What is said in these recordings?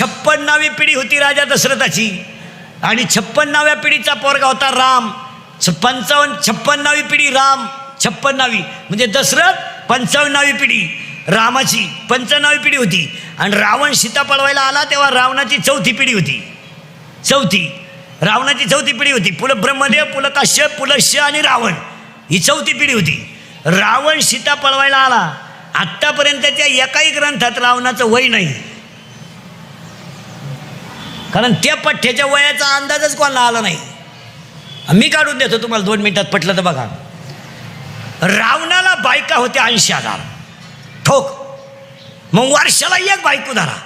56वी पिढी होती राजा दशरथाची आणि 56व्या पिढीचा पोरगा होता राम. 56वी पिढी राम, 56वी म्हणजे दशरथ 55वी पिढी रामाची 55वी पिढी होती. आणि रावण सीता पळवायला आला तेव्हा रावणाची 4थी पिढी होती. रावणाची 4थी पिढी होती. पुढं ब्रह्मदेव, पुढं काश्यप, पुढं श आणि रावण, ही 4थी पिढी होती. रावण सीता पळवायला आला. आत्तापर्यंतच्या एकाही ग्रंथात रावणाचं वय नाही, कारण त्या पठ्ठ्याच्या वयाचा अंदाजच कोणाला आला नाही. मी काढून देतो तुम्हाला 2 मिनिटात, पटलं तर बघा. रावणाला बायका होत्या 80,000 ठोक. मग वर्षाला एक बायको धरा,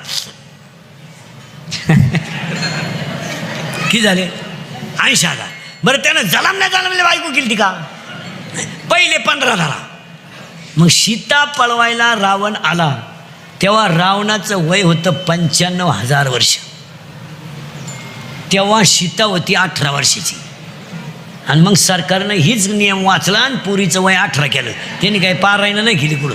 किती झाले? 80,000. बरं त्यानं जलमल्या बायको केली का? पहिले 15 धरा. मग सीता पळवायला रावण आला तेव्हा रावणाचं वय होतं 95,000 वर्ष. तेव्हा सीता होती 18 वर्षाची. आणि मग सरकारनं हीच नियम वाचला आणि पुरीचं वय 18 केलं. त्यांनी काही पारायणं नाही केली कुठं.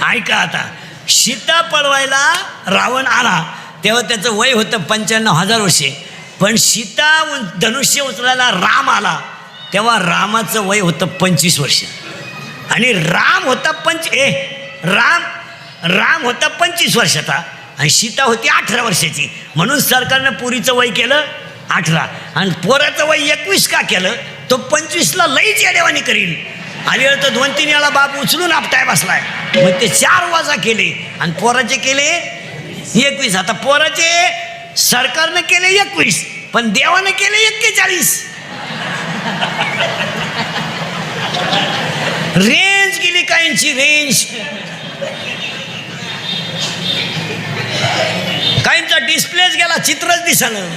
ऐका आता, सीता पळवायला रावण आला तेव्हा त्याचं वय होतं 95,000 वर्षे. पण सीता धनुष्य उचलायला राम आला तेव्हा रामाचं वय होतं 25 वर्ष. आणि राम होता राम होता 25 वर्षाचा आणि सीता होती 18 वर्षाची. म्हणून सरकारनं पुरीचं वय केलं 18 आणि पोराचं वय 21 का केलं? तो 25ला लईच येडेवानी करील. आलीवर तर 2-3 वेळा बाप उचलून आपटाय बसलाय. मग ते 4 वाजा केले आणि पोराचे केले 21. आता पोराचे सरकारनं केले 21 पण देवानं केले 41. रेंज गेली काहींची, रेंज. काहींचा डिस्प्लेच गेला, चित्रच दिसलं.